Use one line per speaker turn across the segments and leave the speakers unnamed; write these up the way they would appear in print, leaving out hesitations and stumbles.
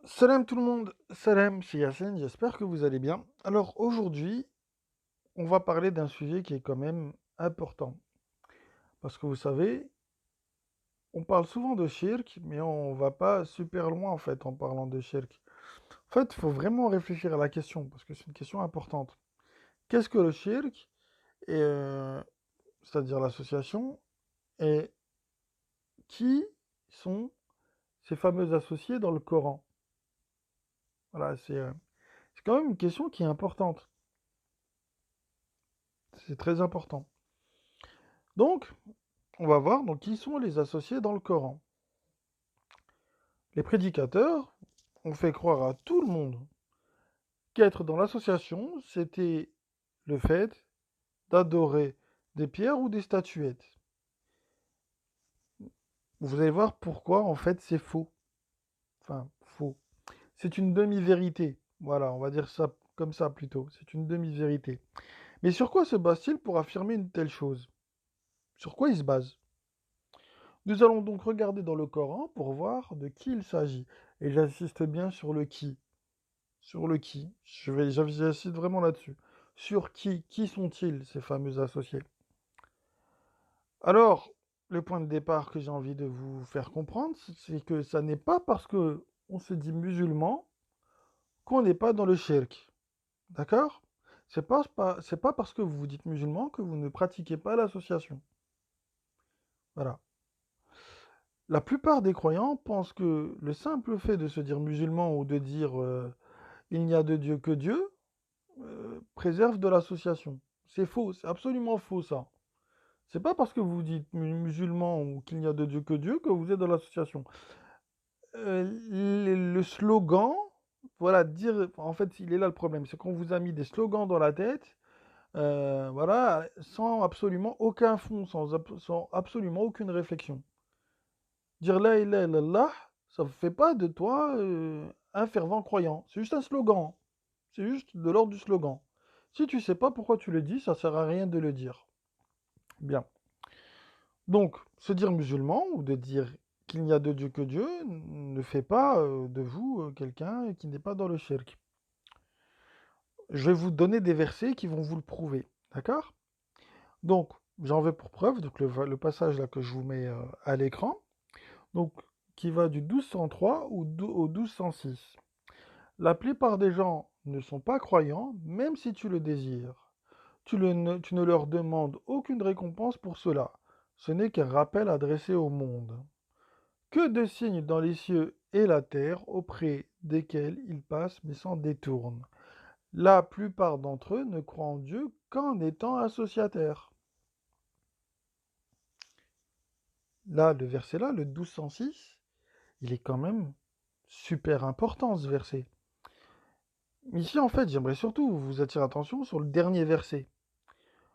Salam tout le monde, salam, c'est Yacine, j'espère que vous allez bien. Alors aujourd'hui, on va parler d'un sujet qui est quand même important. Parce que vous savez, on parle souvent de shirk, mais on va pas super loin en fait en parlant de shirk. En fait, il faut vraiment réfléchir à la question, parce que c'est une question importante. Qu'est-ce que le shirk, et, c'est-à-dire l'association, et qui sont ces fameux associés dans le Coran? Voilà, c'est quand même une question qui est importante. C'est très important. Donc, on va voir donc qui sont les associés dans le Coran. Les prédicateurs ont fait croire à tout le monde qu'être dans l'association, c'était le fait d'adorer des pierres ou des statuettes. Vous allez voir pourquoi en fait c'est faux. Enfin, faux. C'est une demi-vérité. Voilà, on va dire ça comme ça plutôt. C'est une demi-vérité. Mais sur quoi se base-t-il pour affirmer une telle chose? Sur quoi il se base? Nous allons donc regarder dans le Coran pour voir de qui il s'agit. Et j'insiste bien sur le qui. Sur le qui. J'insiste vraiment là-dessus. Sur qui sont-ils, ces fameux associés? Alors, le point de départ que j'ai envie de vous faire comprendre, c'est que ça n'est pas parce que on se dit musulman qu'on n'est pas dans le shirk. D'accord? C'est pas parce que vous vous dites musulman que vous ne pratiquez pas l'association. Voilà. La plupart des croyants pensent que le simple fait de se dire musulman ou de dire il n'y a de Dieu que Dieu préserve de l'association. C'est faux, c'est absolument faux ça. C'est pas parce que vous dites musulman ou qu'il n'y a de Dieu que Dieu que vous êtes dans l'association. Le slogan, voilà, dire, en fait, il est là le problème, c'est qu'on vous a mis des slogans dans la tête, voilà, sans absolument aucun fond, sans absolument aucune réflexion. Dire la ilaha illallah, ça ne fait pas de toi un fervent croyant. C'est juste un slogan. C'est juste de l'ordre du slogan. Si tu sais pas pourquoi tu le dis, ça sert à rien de le dire. Bien. Donc, se dire musulman ou de dire qu'il n'y a de Dieu que Dieu ne fait pas de vous quelqu'un qui n'est pas dans le shirk. Je vais vous donner des versets qui vont vous le prouver. D'accord? Donc, j'en veux pour preuve donc le passage là que je vous mets à l'écran. Donc, qui va du 1203 au 1206. La plupart des gens ne sont pas croyants, même si tu le désires. Tu ne leur demandes aucune récompense pour cela. Ce n'est qu'un rappel adressé au monde. Que de signes dans les cieux et la terre auprès desquels ils passent mais s'en détournent. La plupart d'entre eux ne croient en Dieu qu'en étant associataires. Là, le verset là, le 1206, il est quand même super important ce verset. Ici, en fait, j'aimerais surtout vous attirer l'attention sur le dernier verset.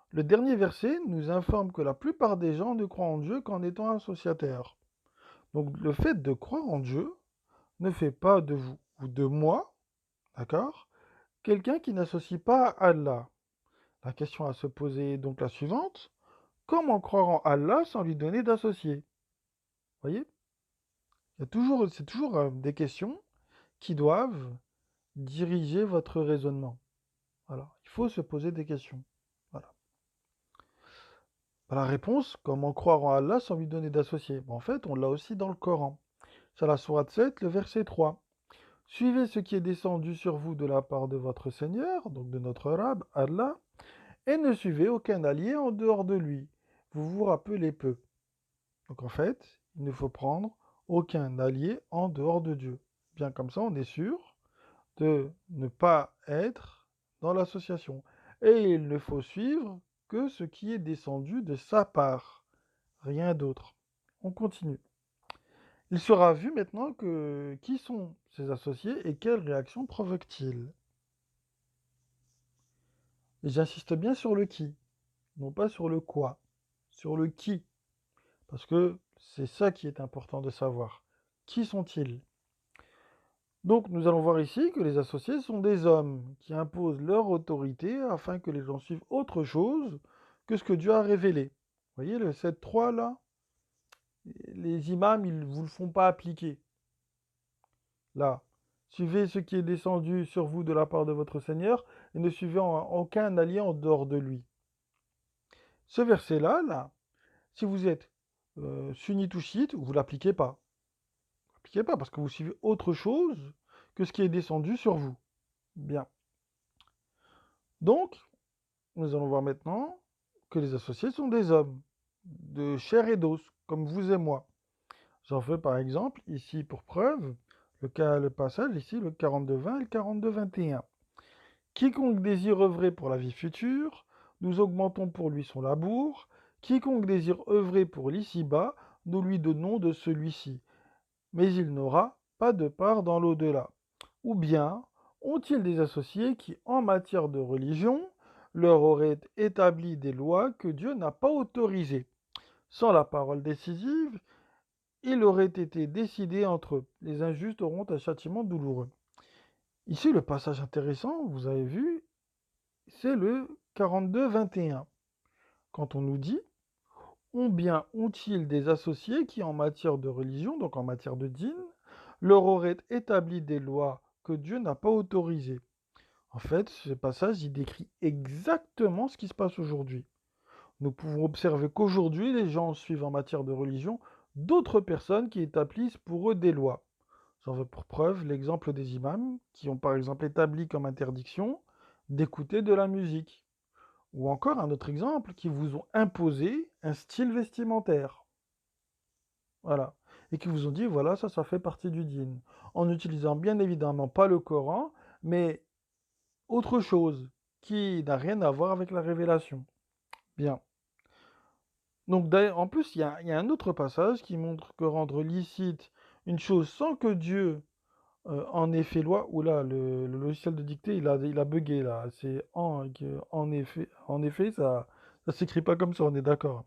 Le dernier verset nous informe que la plupart des gens ne croient en Dieu qu'en étant associataires. Donc le fait de croire en Dieu ne fait pas de vous ou de moi, d'accord, quelqu'un qui n'associe pas à Allah. La question à se poser est donc la suivante. Comment croire en Allah sans lui donner d'associé? Voyez? C'est toujours des questions qui doivent diriger votre raisonnement. Voilà. Il faut se poser des questions. Voilà. La réponse, comment croire en Allah sans lui donner d'associé? En fait, on l'a aussi dans le Coran. C'est la sourate 7, le verset 3. Suivez ce qui est descendu sur vous de la part de votre Seigneur, donc de notre Rab, Allah, et ne suivez aucun allié en dehors de lui. Vous vous rappelez peu. Donc en fait, il ne faut prendre aucun allié en dehors de Dieu. Bien comme ça, on est sûr de ne pas être dans l'association. Et il ne faut suivre que ce qui est descendu de sa part, rien d'autre. On continue. Il sera vu maintenant que qui sont ses associés et quelles réactions provoquent-ils. Et j'insiste bien sur le qui, non pas sur le quoi, sur le qui, parce que c'est ça qui est important de savoir. Qui sont-ils? Donc nous allons voir ici que les associés sont des hommes qui imposent leur autorité afin que les gens suivent autre chose que ce que Dieu a révélé. Vous voyez le 7.3 là? Les imams, ils ne vous le font pas appliquer. Là. Suivez ce qui est descendu sur vous de la part de votre Seigneur et ne suivez aucun allié en dehors de lui. Ce verset-là, là, si vous êtes sunnite ou chiite, vous ne l'appliquez pas. Vous l'appliquez pas parce que vous suivez autre chose que ce qui est descendu sur vous. Bien. Donc, nous allons voir maintenant que les associés sont des hommes, de chair et d'os, comme vous et moi. J'en fais par exemple ici pour preuve le passage ici, le 42-20 et le 42-21. Quiconque désire œuvrer pour la vie future, nous augmentons pour lui son labour. Quiconque désire œuvrer pour l'ici-bas, nous lui donnons de celui-ci. Mais il n'aura pas de part dans l'au-delà. Ou bien ont-ils des associés qui, en matière de religion, leur auraient établi des lois que Dieu n'a pas autorisées? Sans la parole décisive, il aurait été décidé entre eux. Les injustes auront un châtiment douloureux. Ici, le passage intéressant, vous avez vu, c'est le 42-21. Quand on nous dit, bien ont-ils des associés qui, en matière de religion, donc en matière de dîne, leur auraient établi des lois que Dieu n'a pas autorisées? En fait, ce passage, il décrit exactement ce qui se passe aujourd'hui. Nous pouvons observer qu'aujourd'hui, les gens suivent en matière de religion d'autres personnes qui établissent pour eux des lois. J'en veux pour preuve l'exemple des imams qui ont par exemple établi comme interdiction d'écouter de la musique. Ou encore un autre exemple qui vous ont imposé un style vestimentaire. Voilà. Et qui vous ont dit, voilà, ça fait partie du dîn. En utilisant bien évidemment pas le Coran, mais autre chose qui n'a rien à voir avec la révélation. Bien. Donc en plus, il y a un autre passage qui montre que rendre licite une chose sans que Dieu en effet loi, oula, le logiciel de dictée, il a bugué là. C'est en effet, ça s'écrit pas comme ça, on est d'accord.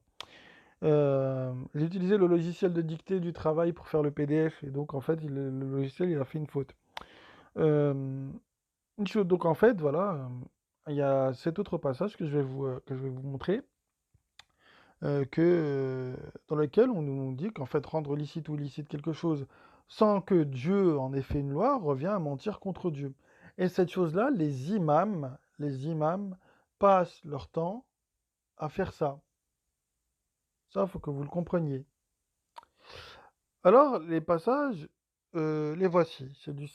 J'ai utilisé le logiciel de dictée du travail pour faire le PDF, et donc en fait, le logiciel, il a fait une faute. Euh, une chose, donc en fait, voilà, il y a cet autre passage que je vais vous montrer, dans lequel on nous dit qu'en fait, rendre licite ou illicite quelque chose sans que Dieu en ait fait une loi revient à mentir contre Dieu. Et cette chose-là, les imams passent leur temps à faire ça. Ça, il faut que vous le compreniez. Alors, les passages, les voici. C'est le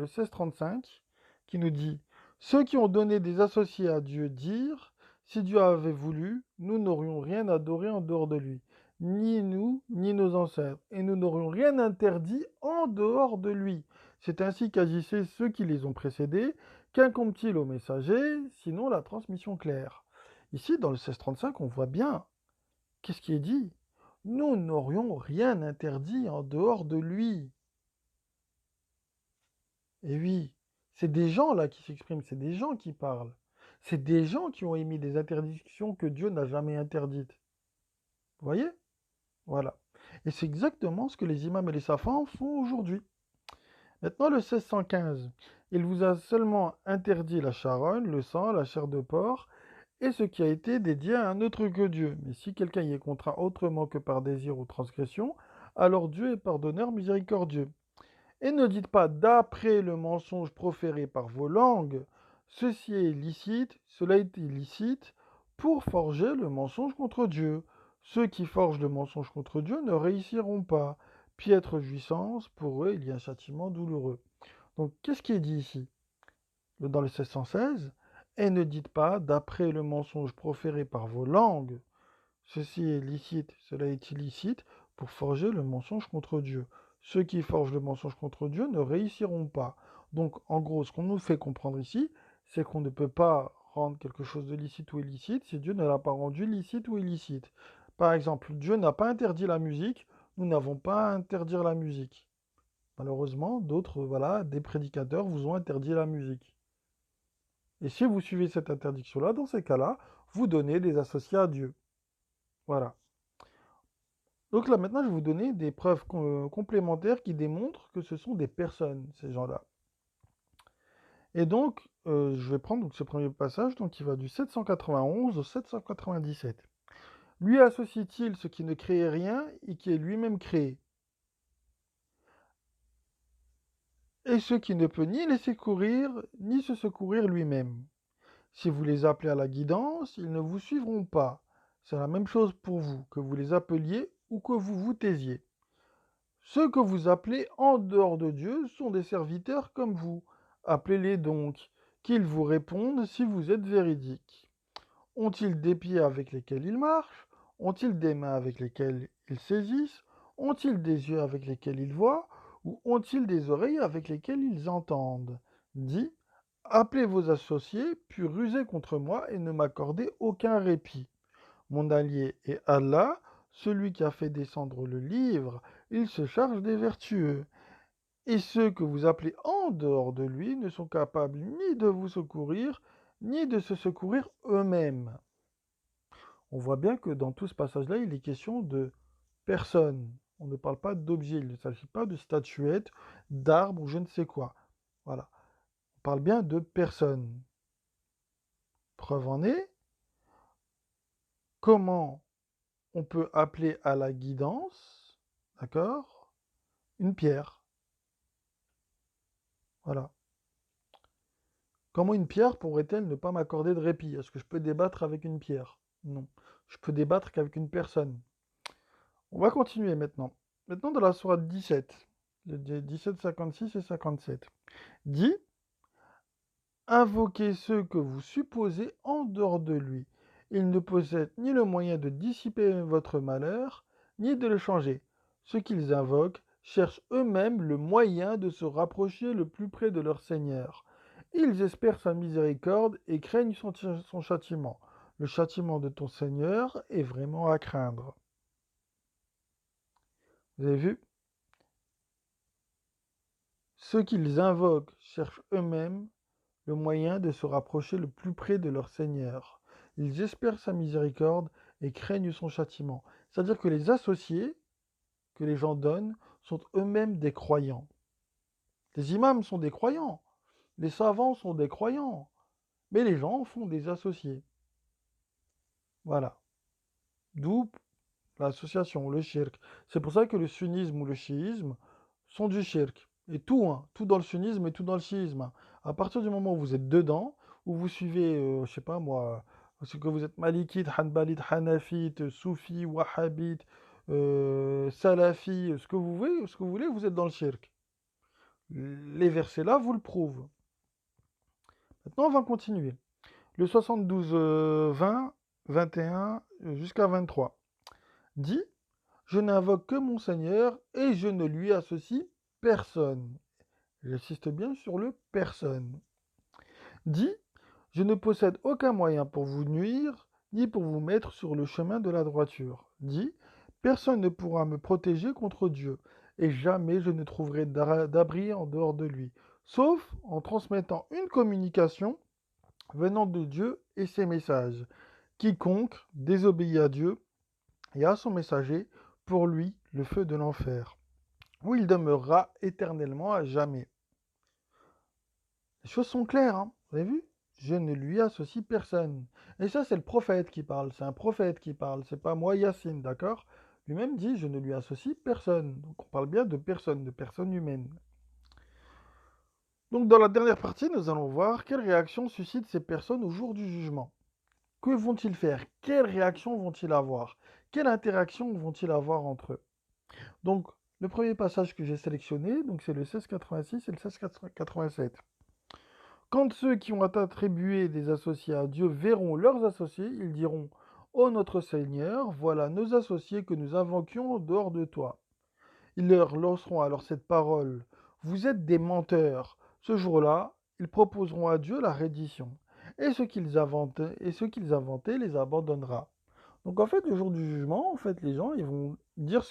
16-35 qui nous dit: Ceux qui ont donné des associés à Dieu dirent, si Dieu avait voulu, nous n'aurions rien adoré en dehors de lui, ni nous, ni nos ancêtres, et nous n'aurions rien interdit en dehors de lui. C'est ainsi qu'agissaient ceux qui les ont précédés. Qu'incombe-t-il aux messagers, sinon la transmission claire? Ici, dans le 16-35, on voit bien qu'est-ce qui est dit. Nous n'aurions rien interdit en dehors de lui. Et oui, c'est des gens là qui s'expriment, c'est des gens qui parlent. C'est des gens qui ont émis des interdictions que Dieu n'a jamais interdites. Vous voyez? Voilà. Et c'est exactement ce que les imams et les savants font aujourd'hui. Maintenant, le 1615. Il vous a seulement interdit la charogne, le sang, la chair de porc, et ce qui a été dédié à un autre que Dieu. Mais si quelqu'un y est contraint autrement que par désir ou transgression, alors Dieu est pardonneur miséricordieux. Et ne dites pas d'après le mensonge proféré par vos langues, ceci est licite, cela est illicite, pour forger le mensonge contre Dieu. Ceux qui forgent le mensonge contre Dieu ne réussiront pas. Piètre jouissance, pour eux il y a un châtiment douloureux. Donc qu'est-ce qui est dit ici? Dans le 1616, et ne dites pas d'après le mensonge proféré par vos langues, ceci est licite, cela est illicite, pour forger le mensonge contre Dieu. Ceux qui forgent le mensonge contre Dieu ne réussiront pas. Donc, en gros, ce qu'on nous fait comprendre ici, c'est qu'on ne peut pas rendre quelque chose de licite ou illicite si Dieu ne l'a pas rendu licite ou illicite. Par exemple, Dieu n'a pas interdit la musique, nous n'avons pas à interdire la musique. Malheureusement, d'autres, voilà, des prédicateurs vous ont interdit la musique. Et si vous suivez cette interdiction-là, dans ces cas-là, vous donnez des associés à Dieu. Voilà. Donc là, maintenant, je vais vous donner des preuves complémentaires qui démontrent que ce sont des personnes, ces gens-là. Et donc, je vais prendre donc, ce premier passage donc, qui va du 791 au 797. Lui associe-t-il ce qui ne crée rien et qui est lui-même créé? et ce qui ne peut ni les secourir, ni se secourir lui-même. Si vous les appelez à la guidance, ils ne vous suivront pas. C'est la même chose pour vous, que vous les appeliez ou que vous vous taisiez. Ceux que vous appelez en dehors de Dieu sont des serviteurs comme vous. Appelez-les donc, qu'ils vous répondent si vous êtes véridiques. Ont-ils des pieds avec lesquels ils marchent? Ont-ils des mains avec lesquelles ils saisissent? Ont-ils des yeux avec lesquels ils voient? Ou ont-ils des oreilles avec lesquelles ils entendent? Dis, appelez vos associés, puis rusez contre moi et ne m'accordez aucun répit. Mon allié est Allah, celui qui a fait descendre le livre, il se charge des vertueux. Et ceux que vous appelez en dehors de lui ne sont capables ni de vous secourir, ni de se secourir eux-mêmes. On voit bien que dans tout ce passage-là, il est question de personnes. On ne parle pas d'objets, il ne s'agit pas de statuettes, d'arbres ou je ne sais quoi. Voilà. On parle bien de personnes. Preuve en est, comment on peut appeler à la guidance, d'accord, une pierre. Voilà. Comment une pierre pourrait-elle ne pas m'accorder de répit? Est-ce que je peux débattre avec une pierre? Non. Je peux débattre qu'avec une personne. On va continuer maintenant. Maintenant dans la sourate 17, 17, 56 et 57. Dit, invoquez ceux que vous supposez en dehors de lui. Ils ne possèdent ni le moyen de dissiper votre malheur, ni de le changer. Ceux qu'ils invoquent cherchent eux-mêmes le moyen de se rapprocher le plus près de leur Seigneur. Ils espèrent sa miséricorde et craignent son châtiment. Le châtiment de ton Seigneur est vraiment à craindre. Vous avez vu? Ceux qu'ils invoquent cherchent eux-mêmes le moyen de se rapprocher le plus près de leur Seigneur. Ils espèrent sa miséricorde et craignent son châtiment. C'est-à-dire que les associés que les gens donnent sont eux-mêmes des croyants. Les imams sont des croyants, les savants sont des croyants, mais les gens font des associés. Voilà. D'où l'association, le shirk. C'est pour ça que le sunnisme ou le chiisme sont du shirk. Et tout, hein, tout dans le sunnisme et tout dans le chiisme, hein. À partir du moment où vous êtes dedans, où vous suivez, je sais pas moi, ce que vous êtes malikite, hanbalite, hanafite, soufi, wahhabite, salafi, ce que vous voulez, vous êtes dans le shirk. Les versets là vous le prouvent. Maintenant, on va continuer. Le 72, 20, 21 jusqu'à 23 dit, je n'invoque que mon Seigneur et je ne lui associe personne. J'insiste bien sur le personne. Dit, je ne possède aucun moyen pour vous nuire, ni pour vous mettre sur le chemin de la droiture. Dit, personne ne pourra me protéger contre Dieu, et jamais je ne trouverai d'abri en dehors de lui, sauf en transmettant une communication venant de Dieu et ses messages. Quiconque désobéit à Dieu et à son messager, pour lui le feu de l'enfer, où il demeurera éternellement à jamais. Les choses sont claires, hein, vous avez vu? Je ne lui associe personne. Et ça, c'est le prophète qui parle, c'est un prophète qui parle, c'est pas moi, Yassine, d'accord? Lui-même dit, je ne lui associe personne. Donc on parle bien de personnes humaines. Donc dans la dernière partie, nous allons voir quelle réaction suscitent ces personnes au jour du jugement. Que vont-ils faire? Quelles réactions vont-ils avoir? Quelle interaction vont-ils avoir entre eux? Donc, le premier passage que j'ai sélectionné, donc c'est le 1686 et le 1687. Quand ceux qui ont attribué des associés à Dieu verront leurs associés, ils diront, ô notre Seigneur, voilà nos associés que nous invoquions en dehors de toi. Ils leur lanceront alors cette parole, vous êtes des menteurs. Ce jour-là, ils proposeront à Dieu la reddition. Et ce qu'ils inventaient les abandonnera. Donc en fait, le jour du jugement, en fait, les gens, ils vont dire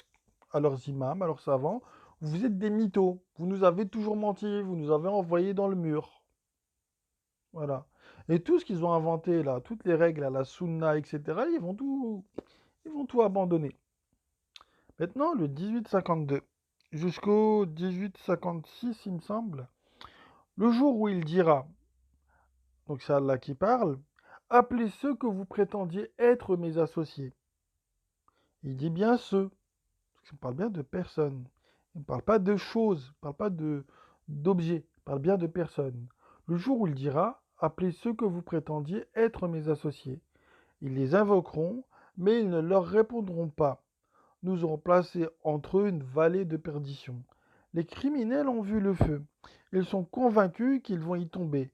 à leurs imams, à leurs savants, vous êtes des mythos, vous nous avez toujours menti, vous nous avez envoyés dans le mur. Voilà. Et tout ce qu'ils ont inventé là, toutes les règles à la sunna, etc., ils vont tout abandonner. Maintenant, le 1852 jusqu'au 1856, il me semble, le jour où il dira, donc c'est Allah qui parle, appelez ceux que vous prétendiez être mes associés. Il dit bien ceux, parce qu'il parle bien de personnes. Il ne parle pas de choses, il ne parle pas d'objets, il parle bien de personnes. Le jour où il dira, appelez ceux que vous prétendiez être mes associés. Ils les invoqueront, mais ils ne leur répondront pas. Nous aurons placé entre eux une vallée de perdition. Les criminels ont vu le feu. Ils sont convaincus qu'ils vont y tomber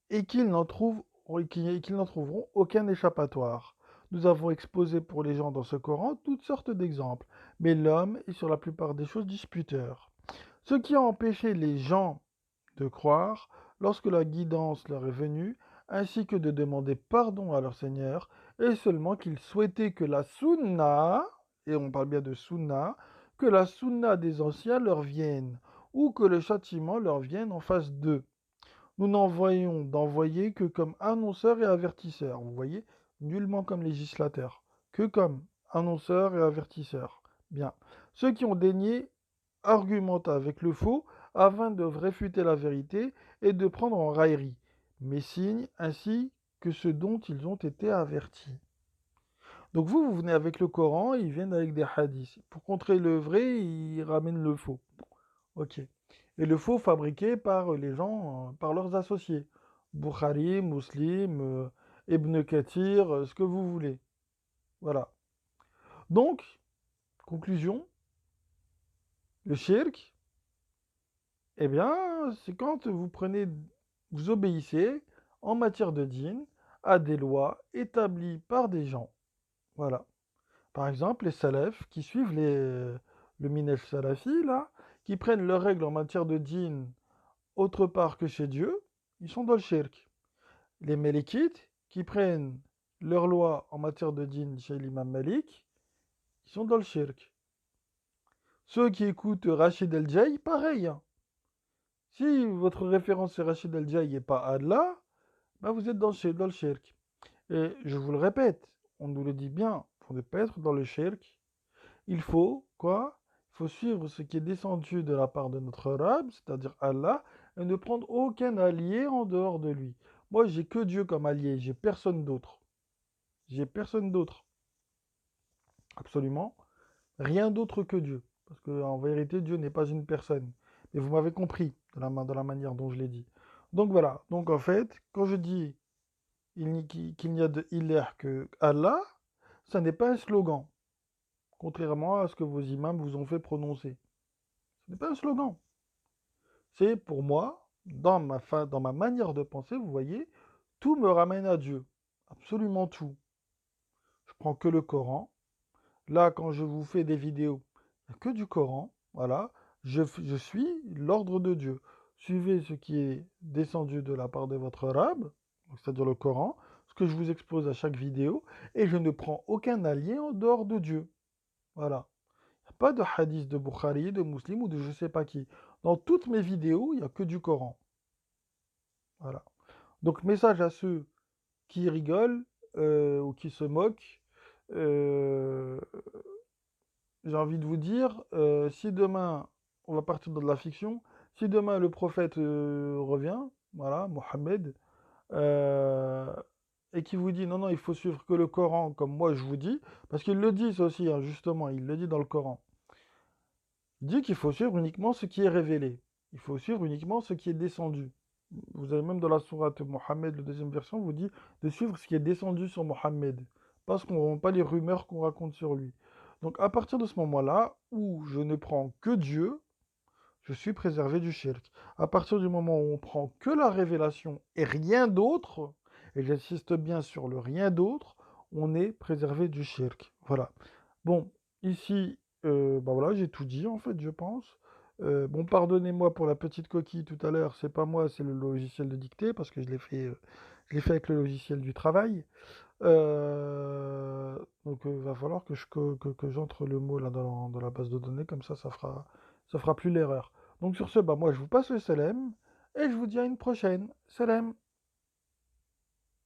et qu'ils n'en trouveront aucun échappatoire. Nous avons exposé pour les gens dans ce Coran toutes sortes d'exemples, mais l'homme est sur la plupart des choses disputeur. Ce qui a empêché les gens de croire lorsque la guidance leur est venue, ainsi que de demander pardon à leur Seigneur, est seulement qu'ils souhaitaient que la sunna, et on parle bien de sunna, que la sunna des anciens leur vienne, ou que le châtiment leur vienne en face d'eux. Nous n'envoyons d'envoyer que comme annonceurs et avertisseurs, vous voyez, nullement comme législateurs, que comme annonceurs et avertisseurs. Bien. Ceux qui ont daigné argumentent avec le faux afin de réfuter la vérité et de prendre en raillerie mes signes ainsi que ceux dont ils ont été avertis. Donc vous venez avec le Coran, ils viennent avec des hadiths. Pour contrer le vrai, ils ramènent le faux. Ok. Et le faux fabriqué par les gens, par leurs associés. Bukhari, Muslim, Ibn Kathir, ce que vous voulez. Voilà. Donc, conclusion, le shirk, eh bien, c'est quand vous obéissez en matière de dîn à des lois établies par des gens. Voilà. Par exemple, les salafs qui suivent le minhaj salafi, là, qui prennent leurs règles en matière de dîn autre part que chez Dieu, ils sont dans le shirk. Les Malikites qui prennent leurs lois en matière de dîn chez l'imam Malik, ils sont dans le shirk. Ceux qui écoutent Rachid El-Jay, pareil, hein. Si votre référence est Rachid El-Jay et pas Allah, bah vous êtes dans le shirk. Et je vous le répète, on nous le dit bien, pour ne pas être dans le shirk, il faut quoi? Il faut suivre ce qui est descendu de la part de notre Rab, c'est-à-dire Allah, et ne prendre aucun allié en dehors de lui. Moi, j'ai que Dieu comme allié, j'ai personne d'autre. J'ai personne d'autre. Absolument rien d'autre que Dieu. Parce qu'en vérité, Dieu n'est pas une personne. Mais vous m'avez compris dans la manière dont je l'ai dit. Donc voilà. Donc en fait, quand je dis qu'il n'y a de ilah que Allah, ça n'est pas un slogan. Contrairement à ce que vos imams vous ont fait prononcer. Ce n'est pas un slogan. C'est pour moi, dans ma manière de penser, vous voyez, tout me ramène à Dieu. Absolument tout. Je prends que le Coran. Là, quand je vous fais des vidéos, il n'y a que du Coran. Voilà. Je suis l'ordre de Dieu. Suivez ce qui est descendu de la part de votre Rab, c'est-à-dire le Coran, ce que je vous expose à chaque vidéo, et je ne prends aucun allié en dehors de Dieu. Voilà. Il n'y a pas de hadith de Bukhari, de Muslim ou de je sais pas qui. Dans toutes mes vidéos, il n'y a que du Coran. Voilà. Donc, message à ceux qui rigolent ou qui se moquent. euh, j'ai envie de vous dire, si demain, on va partir dans de la fiction, si demain le prophète revient, voilà, Mohammed, euh, et qui vous dit non, non, il faut suivre que le Coran, comme moi je vous dis, parce qu'il le dit ça aussi, hein, justement, il le dit dans le Coran. Il dit qu'il faut suivre uniquement ce qui est révélé. Il faut suivre uniquement ce qui est descendu. Vous avez même dans la sourate Mohammed, la deuxième version, vous dit de suivre ce qui est descendu sur Mohammed. Pas les rumeurs qu'on raconte sur lui. Donc à partir de ce moment-là, où je ne prends que Dieu, je suis préservé du shirk. À partir du moment où on prend que la révélation et rien d'autre, et j'insiste bien sur le rien d'autre, on est préservé du shirk. Voilà. Bon, ici, bah voilà, j'ai tout dit en fait, je pense. Bon, pardonnez-moi pour la petite coquille tout à l'heure, c'est pas moi, c'est le logiciel de dictée, parce que je l'ai fait avec le logiciel du travail. Donc, va falloir que j'entre le mot là dans la base de données, comme ça fera plus l'erreur. Donc sur ce, bah moi je vous passe le salam, et je vous dis à une prochaine. Salam.